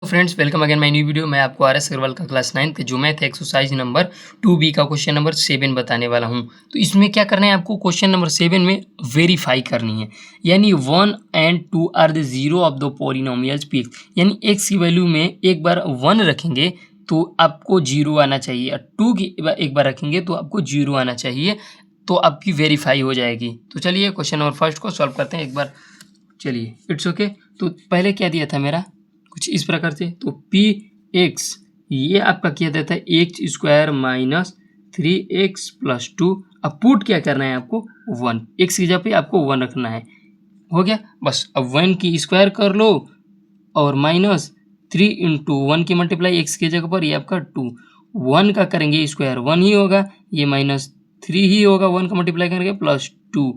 Friends welcome again my new video. मैं आपको RS. Agarwal का क्लास 9 का जो मैथ एक्सरसाइज नंबर 2B का क्वेश्चन नंबर 7 बताने वाला हूं। तो इसमें क्या करना है आपको, क्वेश्चन नंबर 7 में वेरीफाई करनी है, यानी 1 and 2 are the zeros of the polynomials p x, यानी एक्स की वैल्यू में एक बार 1 रखेंगे तो आपको जीरो आना चाहिए, और 2 की एक बार रखेंगे तो आपको जीरो आना चाहिए, तो आपकी वेरीफाई हो जाएगी। तो चलिए क्वेश्चन नंबर फर्स्ट को सॉल्व करते हैं एक बार। चलिए इट्स ओके। तो पहले क्या दिया था मेरा, कुछ इस प्रकार से, तो पी एक्स ये आपका किया जाता है x square minus 3x plus 2। अब पुट क्या करना है आपको, 1, एक्स की जगह पे आपको 1 रखना है। हो गया बस। अब 1 की स्क्वायर कर लो और माइनस 3 इंटू 1 की मल्टीप्लाई एक्स की जगह पर ये आपका 2, 1 का करेंगे स्क्वायर 1 ही होगा, ये माइनस 3 ही होगा, 1 का मल्टीप्लाई करेंगे प्लस 2।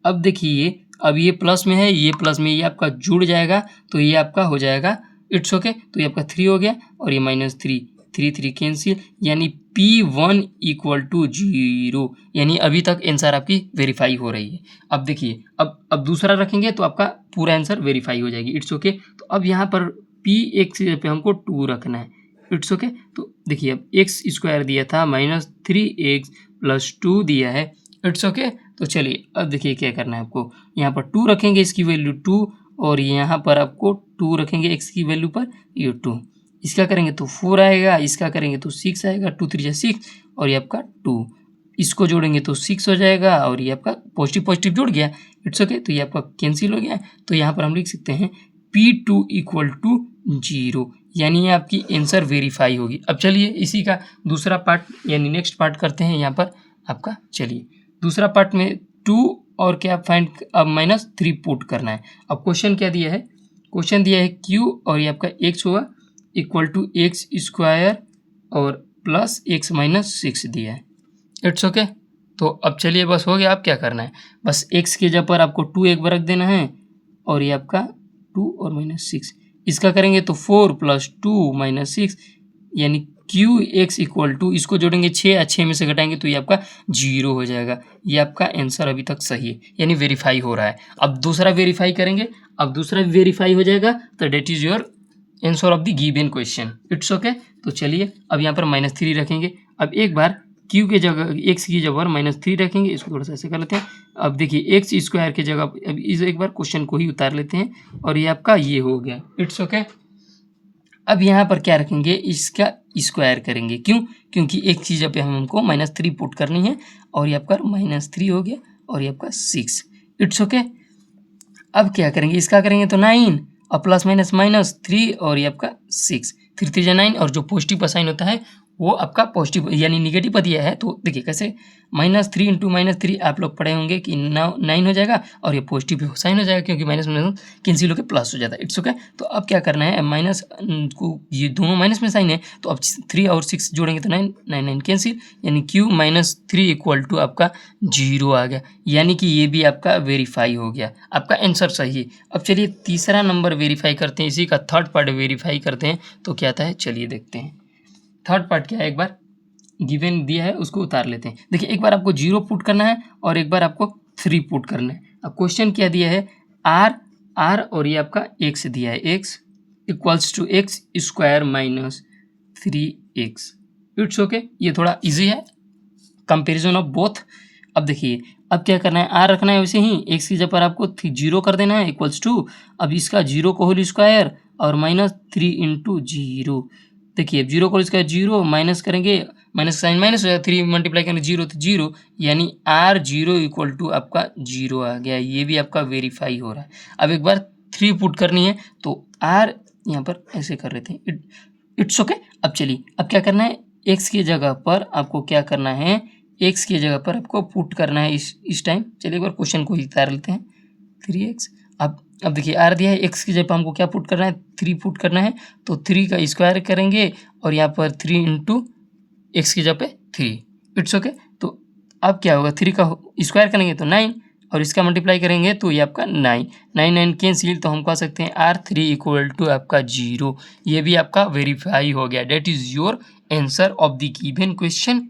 अब देखिए अब ये प्लस में है, ये प्लस में, ये आपका जुड़ जाएगा तो ये आपका हो जाएगा इट्स ओके। तो ये आपका 3 हो गया और ये माइनस 3, 3 कैंसिल, यानी P1 इक्वल टू 0, यानी अभी तक आंसर आपकी वेरीफाई हो रही है। अब देखिए अब दूसरा रखेंगे तो आपका पूरा आंसर वेरीफाई हो जाएगी इट्स ओके। तो अब यहाँ पर P x पे हमको 2 रखना है इट्स ओके। तो देखिए अब एक्स स्क्वायर दिया था माइनस 3x प्लस 2 दिया है इट्स ओके। तो चलिए अब देखिए क्या करना है आपको, यहाँ पर 2 रखेंगे, इसकी वैल्यू 2, और यहाँ पर आपको 2 रखेंगे x की वैल्यू पर, ये 2, इसका करेंगे तो 4 आएगा, इसका करेंगे तो 6 आएगा, 2 3 6, और ये आपका 2, इसको जोड़ेंगे तो 6 हो जाएगा, और ये आपका पॉजिटिव पॉजिटिव जुड़ गया इट्स ओके। तो ये आपका कैंसिल हो गया। तो यहाँ पर हम लिख सकते हैं P2 इक्वल टू 0, यानी ये आपकी आंसर वेरीफाई होगी। अब चलिए इसी का दूसरा पार्ट यानी नेक्स्ट पार्ट करते हैं यहाँ पर आपका। चलिए दूसरा पार्ट में 2 और क्या फाइंड, अब माइनस 3 पुट करना है। अब क्वेश्चन क्या दिया है, क्वेश्चन दिया है q और ये आपका x होगा इक्वल टू एक्स स्क्वायर और प्लस एक्स माइनस 6 दिया है इट्स ओके। तो अब चलिए बस हो गया। अब क्या करना है, बस x के जगह पर आपको 2 एक बार रख देना है, और ये आपका 2 और माइनस 6, इसका करेंगे तो 4 प्लस 2 माइनस 6, यानी क्यू एक्स इक्वल टू, इसको जोड़ेंगे 6, 6 में से घटाएंगे तो ये आपका 0 हो जाएगा। ये आपका आंसर अभी तक सही है, यानी वेरीफाई हो रहा है। अब दूसरा वेरीफाई करेंगे, अब दूसरा वेरीफाई हो जाएगा तो that is your answer of the given question it's okay. तो चलिए अब यहाँ पर माइनस 3 रखेंगे। अब एक बार क्यू के जगह एक्स की जगह पर माइनस 3 रखेंगे, इसको थोड़ा सा ऐसे कर लेते हैं। अब देखिए एक्स स्क्वायर की जगह अब इस एक बार क्वेश्चन को ही उतार लेते हैं, और ये आपका ये हो गया इट्स ओके। अब यहाँ पर क्या रखेंगे, इसका स्क्वायर करेंगे, क्यों, क्योंकि एक चीज़ पे हमको माइनस 3 पुट करनी है, और ये आपका माइनस 3 हो गया, और ये आपका 6 इट्स ओके। अब क्या करेंगे, इसका करेंगे तो 9 और प्लस माइनस माइनस 3, और ये आपका 6, 3 3 9, और जो पॉजिटिव का साइन होता है वो आपका पॉजिटिव यानी निगेटिव पर दिया है। तो देखिए कैसे, माइनस 3 इंटू माइनस 3 आप लोग पढ़े होंगे कि 9 हो जाएगा, और ये पॉजिटिव साइन हो जाएगा क्योंकि माइनस माइनस कैंसिल होकर प्लस हो जाता है इट्स ओके। तो अब क्या करना है, माइनस को ये दोनों माइनस में साइन है, तो अब 3 और 6 जोड़ेंगे तो 9 9 9 कैंसिल, यानी क्यू माइनस 3 इक्वल टू आपका 0 आ गया, यानी कि ये भी आपका वेरीफाई हो गया, आपका आंसर सही है। अब चलिए तीसरा नंबर वेरीफाई करते हैं, इसी का थर्ड पार्ट वेरीफाई करते हैं तो क्या आता है, चलिए देखते हैं। थर्ड पार्ट क्या है, एक बार गिवन दिया है उसको उतार लेते हैं। देखिए एक बार आपको 0 पुट करना है और एक बार आपको 3 पुट करना है। अब क्वेश्चन क्या दिया है, r और ये आपका x दिया है, x equals to x square minus 3x it's okay. ये थोड़ा इजी है, कंपेरिजन ऑफ बोथ। अब देखिए अब क्या करना है, r रखना है वैसे ही, x की जगह पर आपको 0 कर देना है इक्वल्स टू, अब इसका 0 को होल स्क्वायर और माइनस 3 इंटू 0। देखिए 0 को इसका 0 माइनस करेंगे, माइनस साइन माइनस हो जाएगा, 3 मल्टीप्लाई करेंगे 0 तो 0, यानी r0 इक्वल टू आपका 0 आ गया। ये भी आपका वेरीफाई हो रहा है। अब एक बार 3 पुट करनी है तो r यहाँ पर ऐसे कर लेते हैं इट्स ओके। अब चलिए अब क्या करना है, x की जगह पर आपको क्या करना है, x की जगह पर आपको पुट करना है इस टाइम। चलिए एक बार क्वेश्चन को ही उतार लेते हैं, 3x। अब देखिए r दिया है, x की जगह पर हमको क्या पुट करना है, 3 पुट करना है, तो 3 का स्क्वायर करेंगे और यहाँ पर 3 इंटू एक्स की जगह पे 3 इट्स ओके। तो अब क्या होगा, 3 का स्क्वायर करेंगे तो 9, और इसका मल्टीप्लाई करेंगे तो ये आपका 9 9 9 कैंसिल, तो हम कह सकते हैं r3 इक्वल टू आपका 0। ये भी आपका वेरीफाई हो गया। That is your answer of the given question.